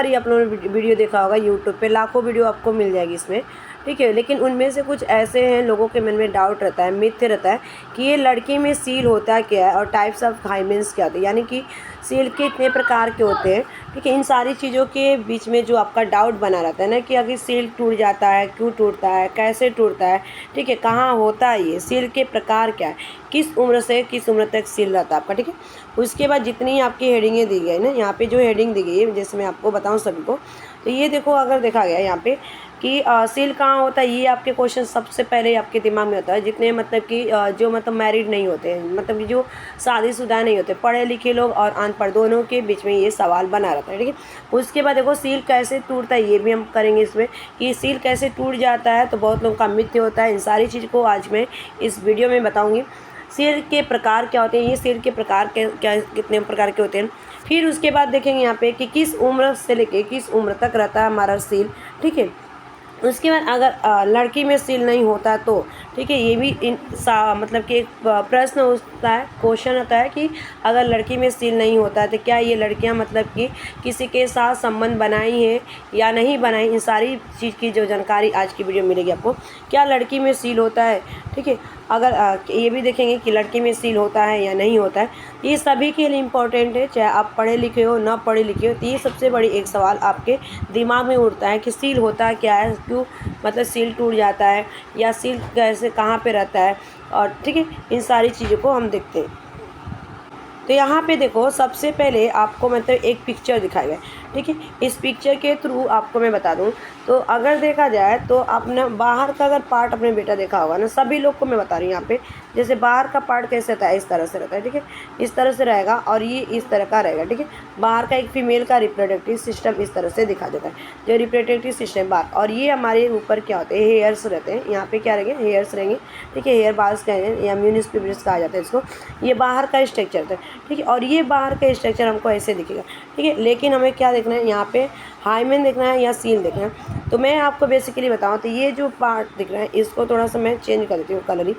सारी आप लोगों ने वीडियो देखा होगा यूट्यूब पे, लाखों वीडियो आपको मिल जाएगी इसमें, ठीक है। लेकिन उनमें से कुछ ऐसे हैं, लोगों के मन में डाउट रहता है, मिथ्य रहता है कि ये लड़की में सील होता क्या है और टाइप्स ऑफ हाइमेंस क्या होते हैं, यानी कि सील के इतने प्रकार के होते हैं, ठीक है। इन सारी चीज़ों के बीच में जो आपका डाउट बना रहता है ना कि अगर सील टूट जाता है, क्यों टूटता है, कैसे टूटता है, ठीक है, कहाँ होता है, ये सील के प्रकार क्या है, किस उम्र से किस उम्र तक सील रहता है आपका, ठीक है। उसके बाद जितनी आपकी हेडिंगें दी गई ना, यहाँ पे जो हेडिंग दी गई है, जैसे मैं आपको बताऊँ सभी को, तो ये देखो, अगर देखा गया यहाँ पे कि सील कहाँ होता है, ये आपके क्वेश्चन सबसे पहले आपके दिमाग में होता है। जितने मतलब कि जो मतलब मैरिड नहीं होते हैं, मतलब कि जो शादीशुदा नहीं होते, पढ़े लिखे लोग और अनपढ़ दोनों के बीच में ये सवाल बना रहता है, ठीक है। उसके बाद देखो सील कैसे टूटता है, ये भी हम करेंगे इसमें कि सील कैसे टूट जाता है, तो बहुत लोगों का मिथ्य होता है। इन सारी चीज़ को आज मैं इस वीडियो में बताऊँगी। सील के प्रकार क्या होते हैं, ये सील के प्रकार क्या कितने प्रकार के होते हैं। फिर उसके बाद देखेंगे यहाँ पे कि किस उम्र से लेके किस उम्र तक रहता है हमारा सील, ठीक है। उसके बाद अगर लड़की में सील नहीं होता तो, ठीक है, ये भी मतलब कि एक प्रश्न होता है, क्वेश्चन होता है कि अगर लड़की में सील नहीं होता है तो क्या ये लड़कियां मतलब कि किसी के साथ संबंध बनाई है या नहीं बनाई। इन सारी चीज़ की जो जानकारी आज की वीडियो में मिलेगी आपको। क्या लड़की में सील होता है, ठीक है, अगर ये भी देखेंगे कि लड़की में सील होता है या नहीं होता है। ये सभी के लिए इम्पोर्टेंट है, चाहे आप पढ़े लिखे हो ना पढ़े लिखे हो। तो ये सबसे बड़ी एक सवाल आपके दिमाग में उठता है कि सील होता क्या है, क्यों मतलब सील टूट जाता है, या सील कैसे कहाँ पे रहता है, और ठीक है, इन सारी चीज़ों को हम देखते हैं। तो यहाँ पे देखो, सबसे पहले आपको मतलब एक पिक्चर दिखाया गया है, ठीक है। इस पिक्चर के थ्रू आपको मैं बता दूँ तो अगर देखा जाए तो आपने बाहर का अगर पार्ट अपने बेटा देखा होगा ना, सभी लोग को मैं बता रही हूँ यहाँ पे, जैसे बाहर का पार्ट कैसे रहता है, इस तरह से रहता है, ठीक है, इस तरह से रहेगा और ये इस तरह का रहेगा, ठीक है। बाहर का एक फीमेल का रिप्रोडक्टिव सिस्टम इस तरह से दिखा देता है, जो रिप्रोडक्टिव सिस्टम बाहर, और ये हमारे ऊपर क्या होते हैं, हेयर्स रहते हैं, यहाँ पे क्या रहेंगे, हेयर्स रहेंगे, ठीक है, हेयर बाल्स कहेंगे या म्यूनिस पिब्रिस कहा जाता है इसको। ये बाहर का स्ट्रक्चर था, ठीक है, और ये बाहर का स्ट्रक्चर हमको ऐसे दिखेगा, ठीक है। लेकिन हमें क्या देखना है, यहाँ पे हाइमेन देखना है या सील देखना है। तो मैं आपको बेसिकली बताऊँ तो ये जो पार्ट दिख रहा है इसको थोड़ा सा मैं चेंज कर देती हूँ कलरिंग,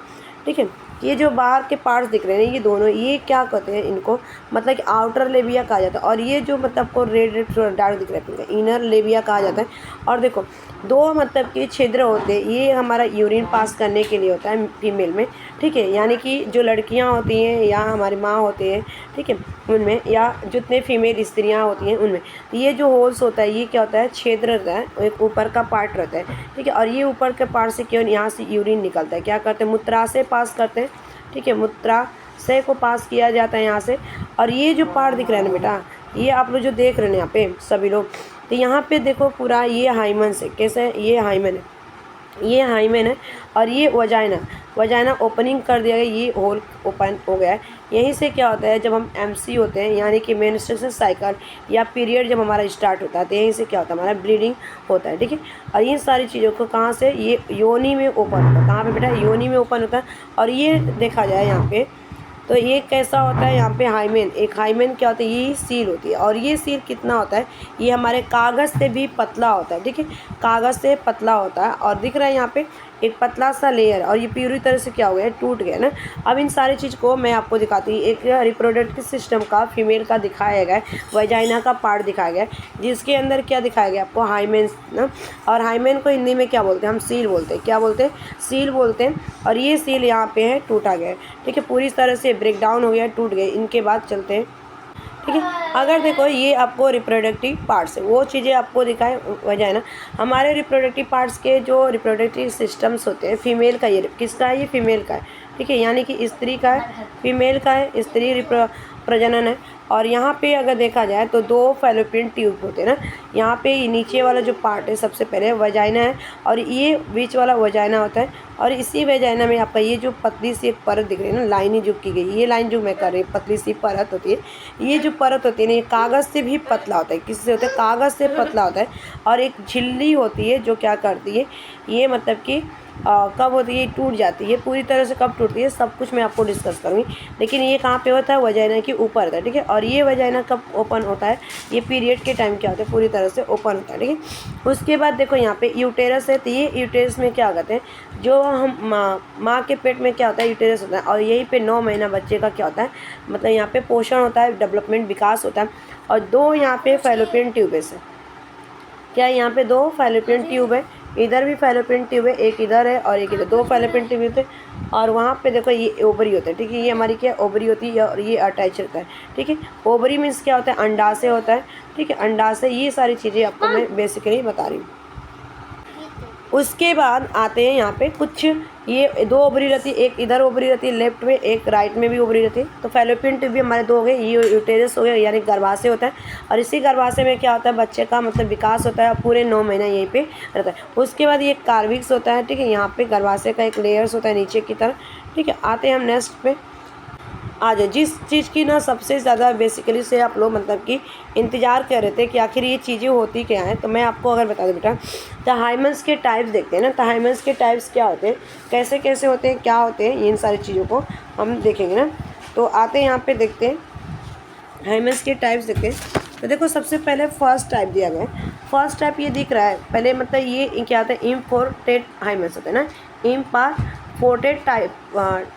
ठीक है। ये जो बाहर के पार्ट्स दिख रहे हैं ये दोनों, ये क्या कहते हैं, इनको मतलब कि आउटर लेबिया कहा जाता है। और ये जो मतलब को रेड रेड डार्क दिख रहा है, इनर लेबिया कहा जाता है। और देखो, दो मतलब कि छिद्र होते हैं, ये हमारा यूरिन पास करने के लिए होता है फीमेल में, ठीक है, यानी कि जो लड़कियां होती हैं या हमारी माँ होती है, ठीक है, उनमें, या जितने फीमेल स्त्रियां होती हैं उनमें, तो ये जो होल्स होता है ये क्या होता है, छेद रहता है, एक ऊपर का पार्ट रहता है, ठीक है। और ये ऊपर के पार्ट से क्यों, यहाँ से यूरिन निकलता है, क्या करते हैं, मूत्राशय पास करते हैं, ठीक है, मूत्राशय को पास किया जाता है यहाँ से। और ये जो पार्ट दिख रहा है ना बेटा, ये आप लोग जो देख रहे हैं यहाँ पे सभी लोग, तो यहाँ पे देखो पूरा ये हाइमन से कैसे, ये हाइमन है, ये हाइमेन है, और ये वजाइना ओपनिंग कर दिया गया, ये होल ओपन हो गया है। यहीं से क्या होता है, जब हम एमसी होते हैं यानी कि मेंस्ट्रुएशन साइकिल या पीरियड जब हमारा स्टार्ट होता है, तो यहीं से क्या होता है, हमारा ब्लीडिंग होता है, ठीक है। और इन सारी चीज़ों को कहाँ से, ये योनि में ओपन होता है, कहाँ पे बेटा, योनि में ओपन होता है। और ये देखा जाए यहाँ पे तो ये कैसा होता है, यहाँ पे हाइमेन, एक हाइमेन क्या होता है, ये सील होती है। और ये सील कितना होता है, ये हमारे कागज़ से भी पतला होता है, ठीक है, कागज़ से पतला होता है। और दिख रहा है यहाँ पे एक पतला सा लेयर, और ये पूरी तरह से क्या हो गया, टूट गया ना। अब इन सारी चीज़ को मैं आपको दिखाती हूँ। एक रिप्रोडक्टिव सिस्टम का फीमेल का दिखाया गया है, वजाइना का पार्ट दिखाया गया है, जिसके अंदर क्या दिखाया गया आपको, हाइमेन ना। और हाइमेन को हिंदी में क्या बोलते हैं, हम सील बोलते हैं, क्या बोलते हैं, सील बोलते हैं। और ये सील यहाँ पे है, टूटा गया है, ठीक है, पूरी तरह से ब्रेक डाउन हो गया, टूट गए। इनके बाद चलते हैं, ठीक है। अगर देखो ये आपको रिप्रोडक्टिव पार्ट्स है, वो चीज़ें आपको दिखाए वजाइना। हमारे रिप्रोडक्टिव पार्ट्स के जो रिप्रोडक्टिव सिस्टम्स होते हैं, फीमेल का, ये किसका है, ये फीमेल का है, ठीक है, यानी कि स्त्री का है, फीमेल का है, स्त्री प्रजनन है। और यहाँ पे अगर देखा जाए तो दो फैलोपियन ट्यूब होते हैं ना। यहाँ पे नीचे वाला जो पार्ट है सबसे पहले वजाइना है, और ये बीच वाला वजाइना होता है। और इसी वजाइना में आपका ये जो पतली सी एक परत दिख रही है ना, लाइनिंग जो की गई, ये लाइन जो मैं कर रही हूँ, पतली सी परत होती है, ये जो परत होती है ना, ये कागज़ से भी पतला होता है। किससे होता है, कागज़ से पतला होता है। और एक झिल्ली होती है जो क्या करती है, ये मतलब कि कब होती है, टूट जाती है पूरी तरह से, कब टूटती है, सब कुछ मैं आपको डिस्कस करूँगी। लेकिन ये कहाँ पे होता है, वजाइना के ऊपर होता है, ठीक है। और ये वजाइना कब ओपन होता है, ये पीरियड के टाइम क्या होता है, पूरी तरह से ओपन होता है, ठीक है। उसके बाद देखो यहाँ पे यूटेरस है, तो ये यूटेरस में क्या कहते हैं, जो हम माँ के पेट में क्या होता है, यूटेरस होता है। और यहीं पे 9 महीना बच्चे का क्या होता है, मतलब यहाँ पे पोषण होता है, डेवलपमेंट विकास होता है। और दो यहाँ पे फैलोपियन ट्यूब्स है, क्या है, यहाँ पे 2 फैलोपियन ट्यूब है, इधर भी फैलोपियन ट्यूब है, एक इधर है और एक इधर, 2 फैलोपियन ट्यूब होते हैं। और वहाँ पे देखो ये ओवरी होता है, ठीक है, ये हमारी क्या ओवरी होती है और ये अटैच रहता है, ठीक है। ओवरी मीन्स क्या होता है, अंडाशय होता है, ठीक है, अंडाशय। ये सारी चीज़ें आपको मैं बेसिकली बता रही हूँ। उसके बाद आते हैं यहाँ पे कुछ, ये 2 ओवरी रहती है, एक इधर ओवरी रहती है लेफ्ट में, एक राइट में भी ओवरी रहती है। तो फैलोपियन ट्यूब भी हमारे 2 हो गए, ये यूटेरस हो गया यानी गर्भाशय होता है। और इसी गर्भाशय में क्या होता है, बच्चे का मतलब विकास होता है, पूरे 9 महीना यहीं पे रहता है। उसके बाद ये कार्विक्स होता है, ठीक है, यहाँ पे गर्भाशय का एक लेयर्स होता है नीचे की तरफ, ठीक है। आते हैं हम नेक्स्ट पे, आ जाए जिस चीज़ की ना सबसे ज़्यादा बेसिकली से आप लोग मतलब कि इंतज़ार कर रहे थे कि आखिर ये चीज़ें होती क्या हैं। तो मैं आपको अगर बता दूँ बेटा, तो हाइमेंस के टाइप्स देखते हैं ना, तो हाइमेंस के टाइप्स क्या होते हैं, कैसे कैसे होते हैं, क्या होते हैं, इन सारी चीज़ों को हम देखेंगे ना। तो आते हैं यहाँ पे देखते हैं हाइमेंस के टाइप्स देखते हैं। तो देखो सबसे पहले फर्स्ट टाइप दिया गया है। फर्स्ट टाइप ये दिख रहा है पहले, मतलब ये क्या होता है, इम्पोर्टेड हाइमेंस होता है ना, इम्परफोर्टेड टाइप,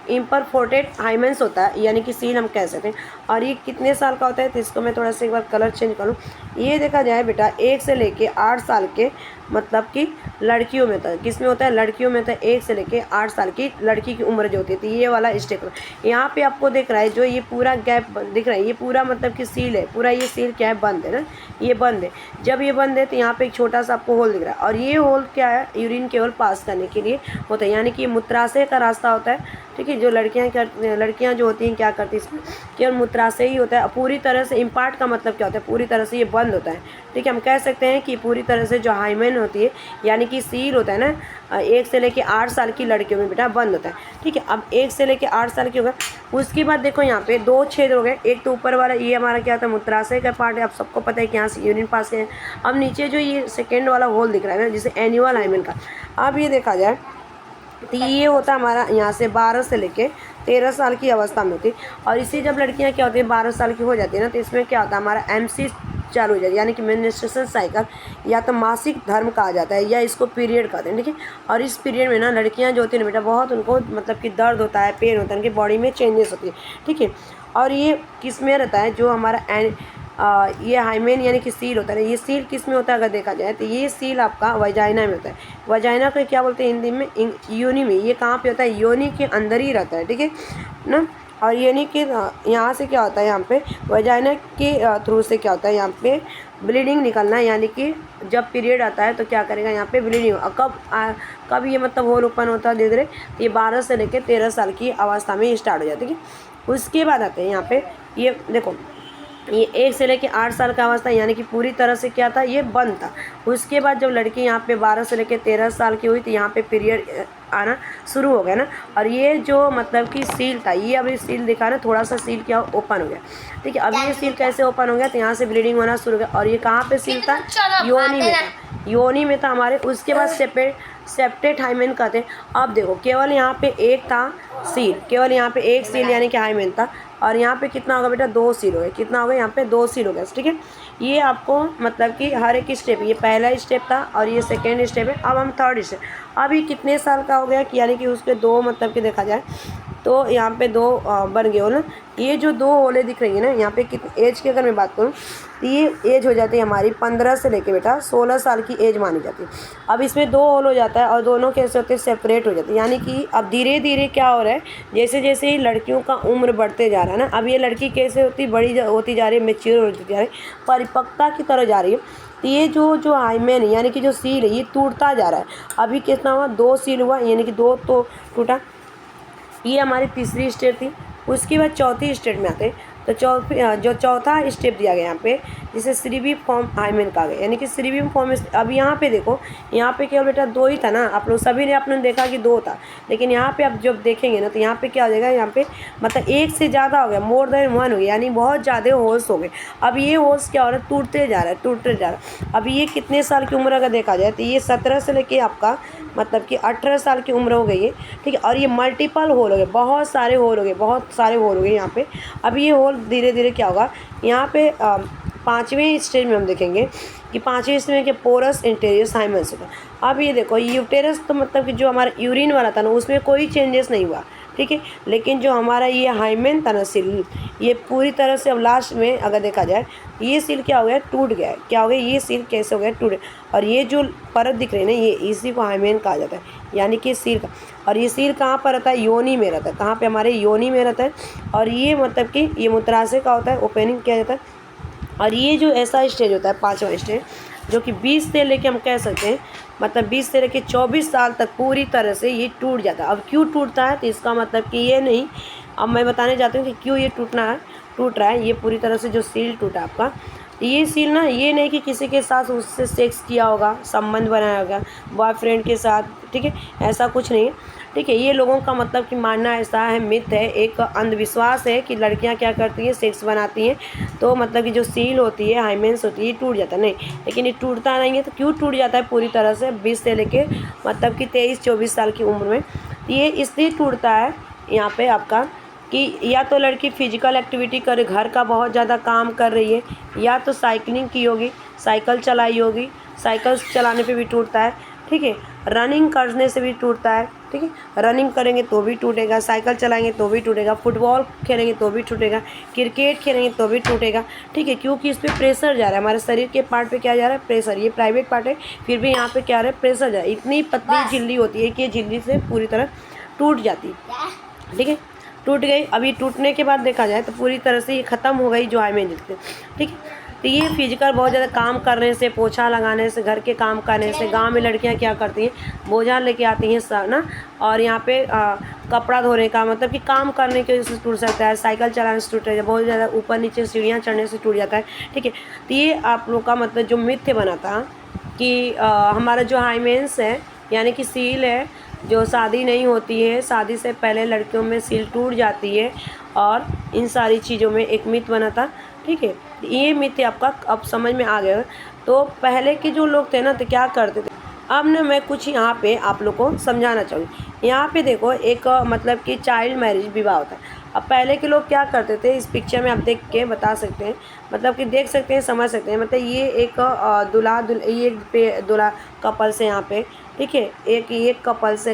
इम्परफोर्टेड हाइमेंस होता है, यानी कि सील हम कह सकते हैं। और ये कितने साल का होता है, तो इसको मैं थोड़ा सा एक बार कलर चेंज करूँ। ये देखा जाए बेटा 1 से लेके 8 साल के मतलब कि लड़कियों में होता है, किस में होता है, लड़कियों में होता है। 1 से लेके 8 साल की लड़की की उम्र जो होती है, तो ये वाला स्टेप यहाँ पे आपको दिख रहा है, जो ये पूरा गैप दिख रहा है, ये पूरा मतलब कि सील है, पूरा ये सील क्या है, बंद है ना, ये बंद है। जब ये बंद है तो यहाँ पे एक छोटा सा आपको होल दिख रहा है, और ये होल क्या है, यूरिन केवल पास करने के लिए होता है, यानी कि मूत्राशय का रास्ता होता है, ठीक है। जो लड़कियाँ जो होती हैं क्या करती हैं, इसमें केवल मूत्राशय ही होता है, पूरी तरह से इम्पार्ट का मतलब क्या होता है, पूरी तरह से ये बंद होता है, ठीक है। हम कह सकते हैं कि पूरी तरह से जो हाइमेन होती है यानी कि सील होता है ना, 1 से लेके 8 साल की लड़कियों में बेटा बंद होता है, ठीक है। अब 1 से लेके 8 साल की हो गए। उसके बाद देखो यहाँ पे 2 छेद हो गए, एक तो ऊपर वाला ये हमारा क्या होता है, मूत्राशय का पार्ट है, आप सबको पता है कि यहाँ से यूरिन पास है। अब नीचे जो ये सेकेंड वाला होल दिख रहा है ना, जिसे एनुअल हाइमेन का, अब ये देखा जाए तो ये होता है हमारा यहाँ से 12 से लेके 13 साल की अवस्था में होती है। और इसी जब लड़कियाँ क्या होती है 12 साल की हो जाती है ना, तो इसमें क्या होता है, हमारा MC चालू हो जाती है, यानी कि मेंस्ट्रुएशन साइकिल, या तो मासिक धर्म कहा जाता है, या इसको पीरियड कहते हैं, ठीक है। और इस पीरियड में ना लड़कियाँ जो होती हैं ना बेटा, बहुत उनको मतलब कि दर्द होता है, पेन होता है, उनकी बॉडी में चेंजेस होती है, ठीक है। और ये किस में रहता है, जो हमारा ये हाइमेन यानी कि सील होता है, ये सील किस में होता है अगर देखा जाए तो ये सील आपका वजाइना में होता है। वजाइना को क्या बोलते हैं हिंदी में, योनि में। ये कहाँ पे होता है, योनि के अंदर ही रहता है, ठीक है ना। और योनि के यहाँ से क्या होता है, यहाँ पे वजाइना के थ्रू से क्या होता है, यहाँ पे ब्लीडिंग निकलना, यानी कि जब पीरियड आता है तो क्या करेगा, यहाँ पे ब्लीडिंग। कब ये मतलब होल ओपन होता है धीरे धीरे, ये 12 से लेकर 13 साल की अवस्था में स्टार्ट हो जाती है। उसके बाद आते हैं यहाँ पे, ये देखो ये 1 से लेके 8 साल का अवस्था, यानी कि पूरी तरह से क्या था, ये बंद था। उसके बाद जब लड़की यहाँ पे 12 से लेके 13 साल की हुई तो यहाँ पे पीरियड आना शुरू हो गया ना। और ये जो मतलब कि सील था, ये अभी सील दिखा ना, थोड़ा सा सील क्या ओपन हो गया, ठीक है। अब ये सील कैसे ओपन हो गया, तो यहाँ से ब्लीडिंग होना शुरू हो गया। और ये कहाँ पे सील था, योनि में था, योनि में था हमारे। उसके बाद सेप्टेट हाइमेन कहते हैं। अब देखो केवल यहाँ पे एक था सील, केवल यहाँ पे एक सील यानी कि हाइमेन था। और यहाँ पे कितना होगा बेटा, 2 सील हो गए, कितना हो गया, यहाँ पे 2 सील हो गया, ठीक है। ये आपको मतलब कि हर एक स्टेप, ये पहला स्टेप था और ये सेकेंड स्टेप है। अब हम थर्ड स्टेप, अब ये कितने साल का हो गया कि यानी कि उसके 2 मतलब कि देखा जाए तो यहाँ पे 2 बन गए हो ना। ये जो 2 होले दिख रही है ना, यहाँ पे कितनी एज की अगर मैं बात करूँ तो ये एज हो जाती है हमारी 15 से लेके बेटा 16 साल की एज मानी जाती है। अब इसमें 2 होल हो जाता है और दोनों कैसे होते हैं, सेपरेट हो जाते हैं। यानी कि अब धीरे धीरे क्या हो रहा है, जैसे जैसे ही लड़कियों का उम्र बढ़ते जा रहा है ना, अब ये लड़की कैसे बड़ी होती जा रही है, मेच्योर होती जा रही है, परिपक्वता की तरह जा रही है। तो ये जो हाइमेन है यानी कि जो सील है ये टूटता जा रहा है। अभी कितना हुआ, 2 सील हुआ, यानी कि 2 तो टूटा। ये हमारी तीसरी स्टेप थी। उसके बाद चौथी स्टेप में आते हैं। तो जो चौथा स्टेप दिया गया यहाँ पे, जिसे श्रीवी फॉर्म हाइमेन कहा गया, यानी कि श्रीवी फॉर्म। अब यहाँ पे देखो, यहाँ पे केवल बेटा 2 ही था ना, आप लोग सभी ने आपने देखा कि 2 था, लेकिन यहाँ पे आप जब देखेंगे ना तो यहाँ पे क्या हो जाएगा, यहाँ पे मतलब 1 से ज़्यादा हो गया, मोर देन 1 हो गया, यानी बहुत ज़्यादा होल्स हो गए। अब ये होल्स क्या हो रहा है, टूटते जा रहा है, टूटते जा रहा है। अब ये कितने साल की उम्र अगर देखा जाए तो ये 17 से लेके आपका मतलब कि 18 साल की उम्र हो गई है, ठीक है। और ये मल्टीपल होल हो गए, बहुत सारे होल हो गए, बहुत सारे होल हो गए यहाँ पे। अब ये होल धीरे धीरे क्या होगा, यहाँ पे 5वें स्टेज में हम देखेंगे कि 5वें स्टेज में क्या, पोरस इंटीरियर हाइमेंस होगा। अब ये देखो यूटेरस, तो मतलब कि जो हमारा यूरिन वाला था ना, उसमें कोई चेंजेस नहीं हुआ, ठीक है। लेकिन जो हमारा ये हाइमेन था ना सील, ये पूरी तरह से अब लास्ट में अगर देखा जाए ये सील क्या हो गया, टूट गया है। क्या हो गया, ये सील कैसे हो गया, टूट। और ये जो परत दिख रही है ना, ये इसी को हाइमेन कहा जाता है, यानी कि सील का। और ये सील कहाँ पर रहता है, योनि में रहता है। कहाँ पे, हमारे योनि में रहता है। और ये मतलब कि ये मूत्राशय का होता है, ओपनिंग किया जाता है। और ये जो ऐसा स्टेज होता है, 5वां स्टेज, जो कि 20 से लेके हम कह सकते हैं मतलब 20 से लेके 24 साल तक पूरी तरह से ये टूट जाता है। अब क्यों टूटता है, तो इसका मतलब कि ये नहीं, अब मैं बताने जाती हूँ कि क्यों ये टूट रहा है। ये पूरी तरह से जो सील टूटा आपका, ये सील ना, ये नहीं कि किसी के साथ उससे सेक्स किया होगा, संबंध बनाया होगा बॉयफ्रेंड के साथ, ठीक है, ऐसा कुछ नहीं है, ठीक है। ये लोगों का मतलब कि मानना ऐसा है, मिथ है, एक अंधविश्वास है कि लड़कियां क्या करती हैं, सेक्स बनाती हैं तो मतलब कि जो सील होती है, हाइमेंस होती है, ये टूट जाता है। नहीं, लेकिन ये टूटता नहीं है। तो क्यों टूट जाता है पूरी तरह से 20 से लेके मतलब कि 23-24 साल की उम्र में, ये इसलिए टूटता है यहाँ पे आपका कि या तो लड़की फिजिकल एक्टिविटी करे, घर का बहुत ज़्यादा काम कर रही है, या तो साइकिलिंग की होगी, साइकिल चलाई होगी, साइकिल चलाने पे भी टूटता है, ठीक है। रनिंग करने से भी टूटता है, ठीक है। रनिंग करेंगे तो भी टूटेगा, साइकिल चलाएंगे तो भी टूटेगा, फुटबॉल खेलेंगे तो भी टूटेगा, क्रिकेट खेलेंगे तो भी टूटेगा, ठीक है। क्योंकि इस पर प्रेशर जा रहा है, हमारे शरीर के पार्ट पे क्या जा रहा है, प्रेशर। ये प्राइवेट पार्ट है, फिर भी यहाँ पे क्या आ रहा है, प्रेशर जा रहा है। इतनी पतली झिल्ली होती है कि ये झिल्ली से पूरी तरह टूट जाती है, ठीक है। टूट गई। अभी टूटने के बाद देखा जाए तो पूरी तरह से ये ख़त्म हो गई जो हाइमेन दिखते हैं, ठीक है। तो ये फिजिकल बहुत ज़्यादा काम करने से, पोछा लगाने से, घर के काम करने से, गांव में लड़कियां क्या करती हैं, बोझा लेके आती हैं ना, और यहाँ पे कपड़ा धोने का मतलब कि काम करने के वजह से टूट सकता है, साइकिल चलाने से टूट जाता है, बहुत ज़्यादा ऊपर नीचे सीढ़ियाँ चढ़ने से टूट जाता है, ठीक है। तो ये आप लोग का मतलब जो मिथ्य बना था कि हमारा जो हाइमेंस है यानी कि सील है, जो शादी नहीं होती है, शादी से पहले लड़कियों में सील टूट जाती है, और इन सारी चीज़ों में एक मिथ बना था, ठीक है। ये मिथ आपका अब समझ में आ गया। तो पहले के जो लोग थे ना, तो क्या करते थे, अब ना मैं कुछ यहाँ पे आप लोग को समझाना चाहूँगी। यहाँ पे देखो एक मतलब कि चाइल्ड मैरिज विवाह होता है। अब पहले के लोग क्या करते थे, इस पिक्चर में आप देख के बता सकते हैं, मतलब कि देख सकते हैं, समझ सकते हैं। मतलब ये एक दूल्हा कपल्स है यहाँ पे, ठीक है। एक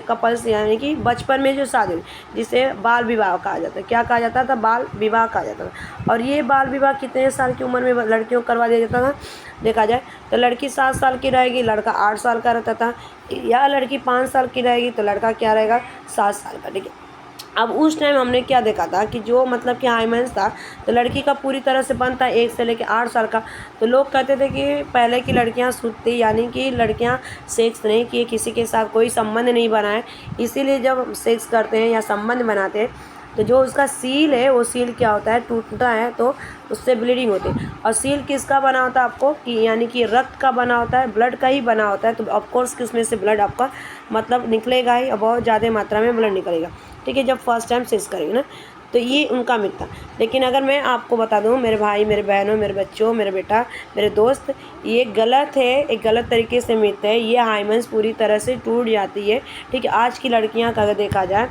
कपल्स यानी कि बचपन में जो शादी हुई, जिसे बाल विवाह कहा जाता है। क्या कहा जाता था, बाल विवाह कहा जाता था। और ये बाल विवाह कितने साल की उम्र में लड़कियों को करवा दिया जाता था, देखा जाए तो लड़की 7 साल की रहेगी, लड़का 8 साल का रहता था, या लड़की 5 साल की रहेगी तो लड़का क्या रहेगा, 7 साल का, ठीक है। अब उस टाइम हमने क्या देखा था कि जो मतलब कि हाइमेंस था, तो लड़की का पूरी तरह से बनता है 1 से लेकर 8 साल का। तो लोग कहते थे कि पहले की लड़कियां शुद्ध थी, यानी कि लड़कियां सेक्स नहीं किए, किसी के साथ कोई संबंध नहीं बनाए, इसीलिए जब सेक्स करते हैं या संबंध बनाते हैं तो जो उसका सील है, वो सील क्या होता है, टूटता है, तो उससे ब्लीडिंग होती है। और सील किसका बना होता है आपको, कि यानी कि रक्त का बना होता है, ब्लड का ही बना होता है। तो ऑफकोर्स कि उसमें से ब्लड आपका मतलब निकलेगा ही, और बहुत ज़्यादा मात्रा में ब्लड निकलेगा, ठीक है, जब फर्स्ट टाइम सेक्स करेंगे ना। तो ये उनका मिथ था। लेकिन अगर मैं आपको बता दूं, मेरे भाई, मेरे बहनों, मेरे बच्चों, मेरे बेटा, मेरे दोस्त, ये गलत है, एक गलत तरीके से मिथ है। ये हाइमेंस पूरी तरह से टूट जाती है, ठीक है। आज की लड़कियां का अगर देखा जाए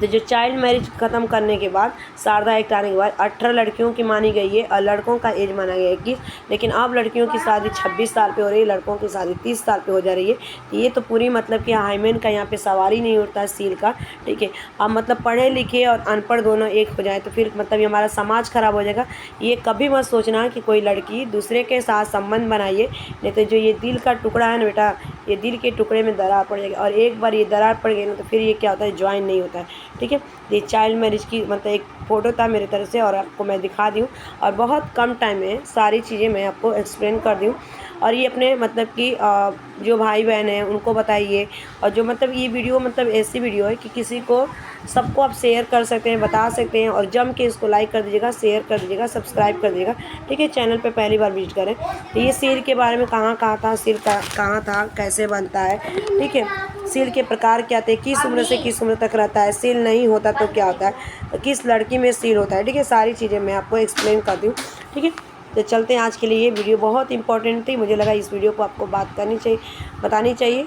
तो जो चाइल्ड मैरिज ख़त्म करने के बाद, शारदा एक्ट आने के बाद 18 लड़कियों की मानी गई है, और लड़कों का एज माना गया है 21। लेकिन अब लड़कियों की शादी 26 साल पे हो रही है, लड़कों की शादी 30 साल पे हो जा रही है। ये तो पूरी मतलब कि हाइमेन का यहाँ पे सवाल ही नहीं उठता है, सील का, ठीक है। अब मतलब पढ़े लिखे और अनपढ़ दोनों एक हो जाए तो फिर मतलब ये हमारा समाज ख़राब हो जाएगा। ये कभी मत सोचना कि कोई लड़की दूसरे के साथ संबंध बनाइए, नहीं तो जो ये दिल का टुकड़ा है ना बेटा, ये दिल के टुकड़े में दरार पड़ जाएगी, और एक बार ये दरार पड़ गई ना तो फिर ये क्या होता है, ज्वाइन नहीं होता है, ठीक है। ये चाइल्ड मैरिज की मतलब एक फ़ोटो था मेरी तरफ से, और आपको मैं दिखा दी हूँ, और बहुत कम टाइम में सारी चीज़ें मैं आपको एक्सप्लेन कर दी हूँ। और ये अपने मतलब कि जो भाई बहन हैं उनको बताइए, और जो मतलब ये वीडियो मतलब ऐसी वीडियो है कि किसी को, सबको आप शेयर कर सकते हैं, बता सकते हैं, और जम के इसको लाइक कर दीजिएगा, शेयर कर दीजिएगा, सब्सक्राइब कर दीजिएगा, ठीक है। चैनल पे पहली बार विजिट करें तो ये सील के बारे में कहाँ था, सील कहाँ था, कैसे बनता है, ठीक है। सील के प्रकार क्या थे, किस उम्र से किस उम्र तक रहता है, सील नहीं होता तो क्या होता है, किस लड़की में सील होता है, ठीक है। सारी चीज़ें मैं आपको एक्सप्लेन कर दूँ, ठीक है। तो चलते हैं, आज के लिए ये वीडियो बहुत इंपॉर्टेंट थी, मुझे लगा इस वीडियो को आपको बतानी चाहिए।